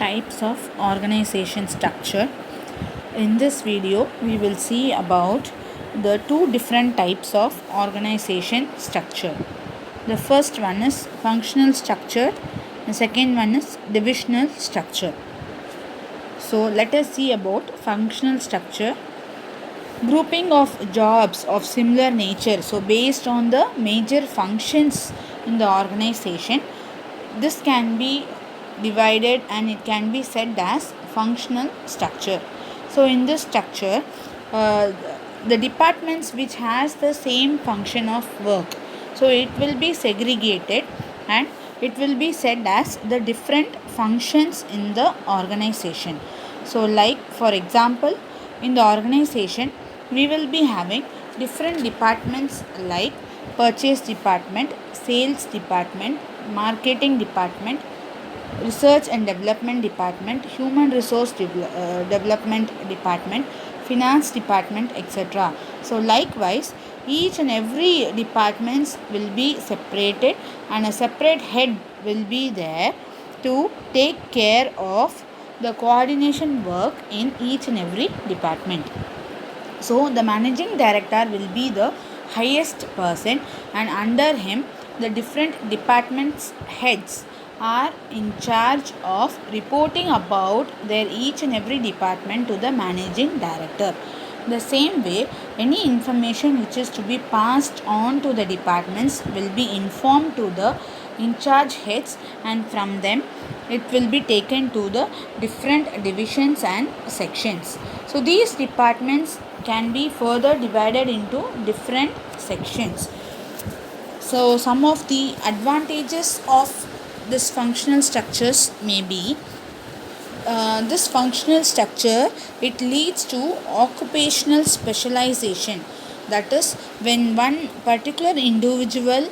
types of organization structure. In this video, we will see about the two different types of organization structure. The first one is functional structure, the second one is divisional structure. So let us see about functional structure. Grouping of jobs of similar nature, so based on the major functions in the organization, this can be divided and it can be said as functional structure. So in this structure, the departments which has the same function of work, so it will be segregated and it will be said as the different functions in the organization. So like for example, in the organization we will be having different departments like purchase department, sales department, marketing department, research and development department, human resource development department, finance department, etc. So likewise, each and every departments will be separated and a separate head will be there to take care of the coordination work in each and every department. So the managing director will be the highest person, and under him the different departments heads are in charge of reporting about their each and every department to the managing director. The same way, any information which is to be passed on to the departments will be informed to the in charge heads, and from them it will be taken to the different divisions and sections. So these departments can be further divided into different sections. So some of the advantages of this functional structures may be, this functional structure, it leads to occupational specialization. That is, when one particular individual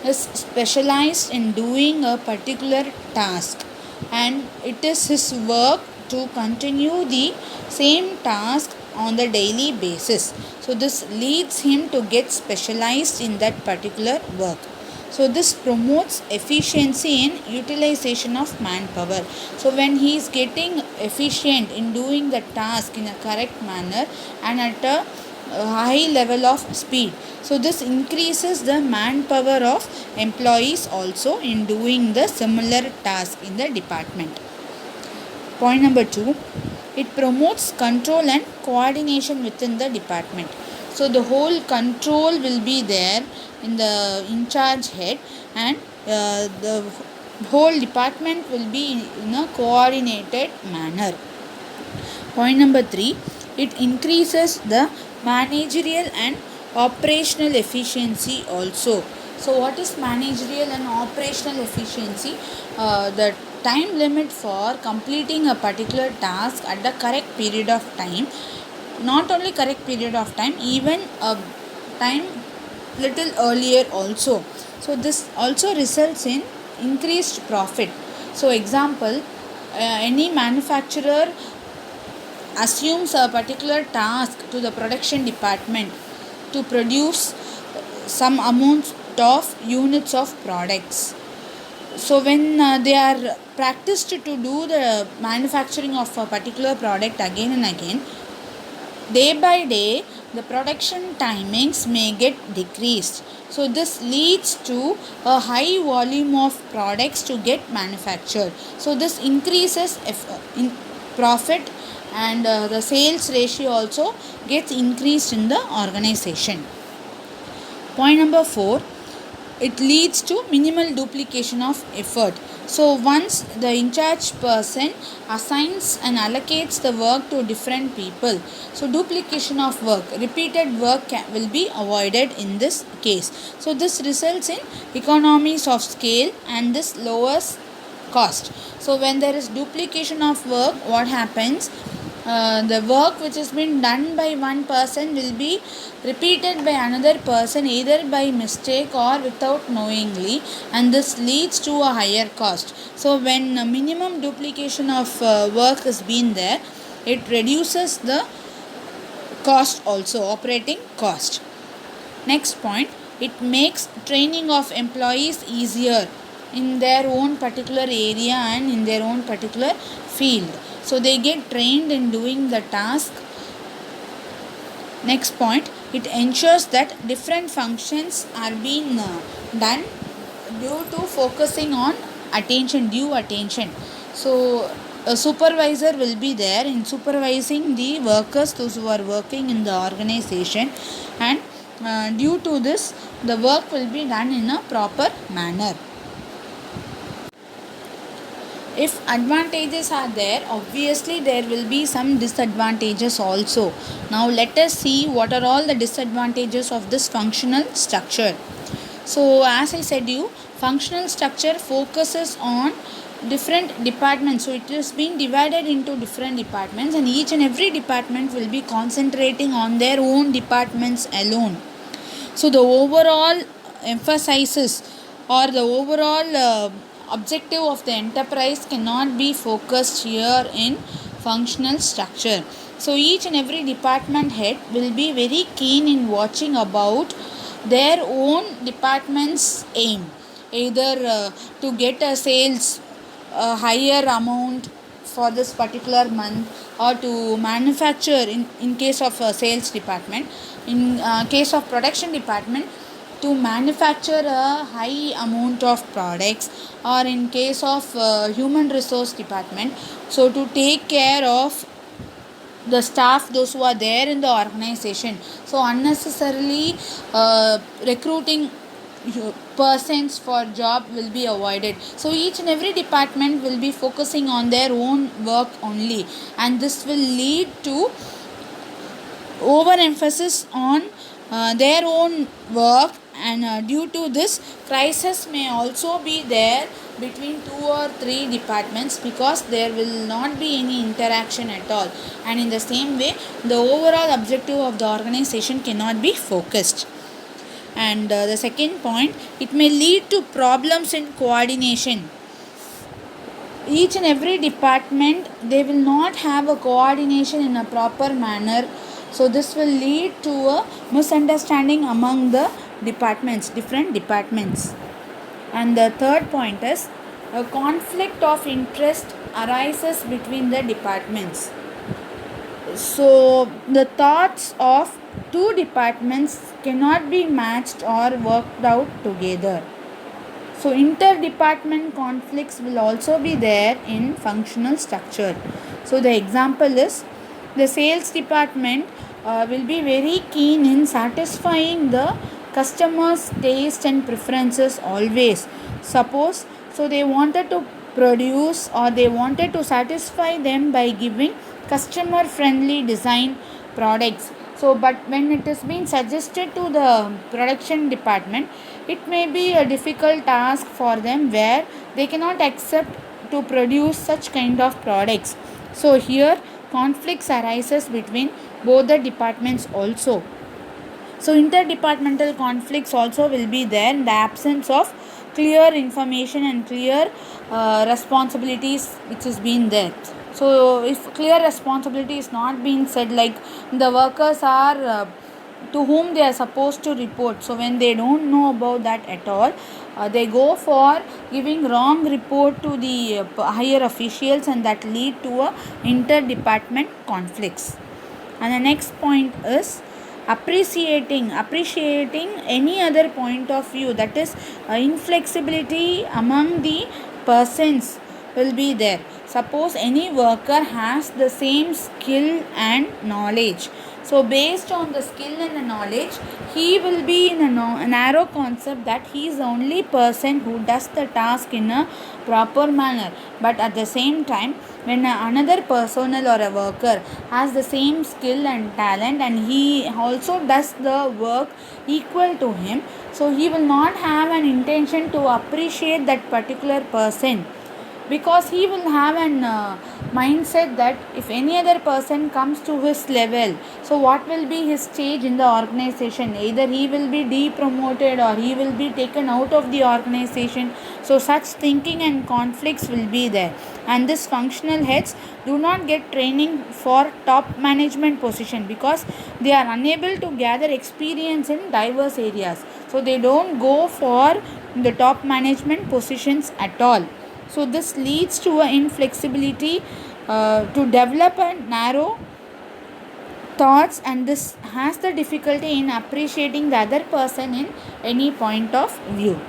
is specialized in doing a particular task and it is his work to continue the same task on the daily basis. So this leads him to get specialized in that particular work. So this promotes efficiency in utilization of manpower. So when he is getting efficient in doing the task in a correct manner and at a high level of speed, so this increases the manpower of employees also in doing the similar task in the department. Point number 2, it promotes control and coordination within the department. So the whole control will be there in the in charge head, and the whole department will be in a coordinated manner. Point number 3, it increases the managerial and operational efficiency also. So what is managerial and operational efficiency? The time limit for completing a particular task at the correct period of time, not only correct period of time, even a time little earlier also. So this also results in increased profit. So example, any manufacturer assumes a particular task to the production department to produce some amount of units of products. So when they are practiced to do the manufacturing of a particular product again and again, day by day the production timings may get decreased. So this leads to a high volume of products to get manufactured. So this increases in profit, and the sales ratio also gets increased in the organization. Point number 4, it leads to minimal duplication of effort. So once the in charge person assigns and allocates the work to different people, so duplication of work, repeated work will be avoided in this case. So this results in economies of scale and this lowers cost. So when there is duplication of work, what happens? The work which has been done by one person will be repeated by another person either by mistake or without knowingly, and this leads to a higher cost. So when minimum duplication of work has been there, it reduces the cost also, operating cost. Next point, it makes training of employees easier. in their own particular area and in their own particular field. So they get trained in doing the task. Next point, it ensures that different functions are being done due to focusing on due attention. So a supervisor will be there in supervising the workers, those who are working in the organization, and due to this the work will be done in a proper manner. If advantages are there, obviously there will be some disadvantages also. Now let us see what are all the disadvantages of this functional structure. So as I said you, functional structure focuses on different departments. So it is being divided into different departments, and each and every department will be concentrating on their own departments alone. So the overall emphasizes or the overall objective of the enterprise cannot be focused here in functional structure. So each and every department head will be very keen in watching about their own department's aim, either to get a sales higher amount for this particular month, or to manufacture in case of sales department, in case of production department, to manufacture a high amount of products, or in case of human resource department, so to take care of the staff, those who are there in the organization. So unnecessarily recruiting persons for job will be avoided. So each and every department will be focusing on their own work only, and this will lead to overemphasis on their own work, and due to this crisis may also be there between 2 or 3 departments, because there will not be any interaction at all, and in the same way the overall objective of the organization cannot be focused. And the second point, it may lead to problems in coordination. Each and every department, they will not have a coordination in a proper manner, so this will lead to a misunderstanding among the departments, different departments. And the third point is, a conflict of interest arises between the departments. So the thoughts of 2 departments cannot be matched or worked out together. So interdepartment conflicts will also be there in functional structure. So the example is, the sales department will be very keen in satisfying the customers' taste and preferences always. Suppose, so they wanted to produce, or they wanted to satisfy them by giving customer friendly design products. So but when it is being suggested to the production department, it may be a difficult task for them, where they cannot accept to produce such kind of products. So here conflicts arises between both the departments also. So interdepartmental conflicts also will be there in the absence of clear information and clear responsibilities which is being there. So if clear responsibility is not being said, like the workers are to whom they are supposed to report, so when they don't know about that at all, they go for giving wrong report to the higher officials, and that lead to a interdepartment conflicts. And the next point is appreciating any other point of view, that is inflexibility among the persons will be there. Suppose any worker has the same skill and knowledge, so based on the skill and the knowledge, he will be in a narrow concept that he is the only person who does the task in a proper manner. But at the same time, when another personnel or a worker has the same skill and talent, and he also does the work equal to him, so he will not have an intention to appreciate that particular person. because he will have an mindset that if any other person comes to his level, so what will be his stage in the organization? Either he will be depromoted or he will be taken out of the organization. So such thinking and conflicts will be there, and this functional heads do not get training for top management position because they are unable to gather experience in diverse areas, so they don't go for the top management positions at all. So this leads to an inflexibility to develop a narrow thoughts, and this has the difficulty in appreciating the other person in any point of view.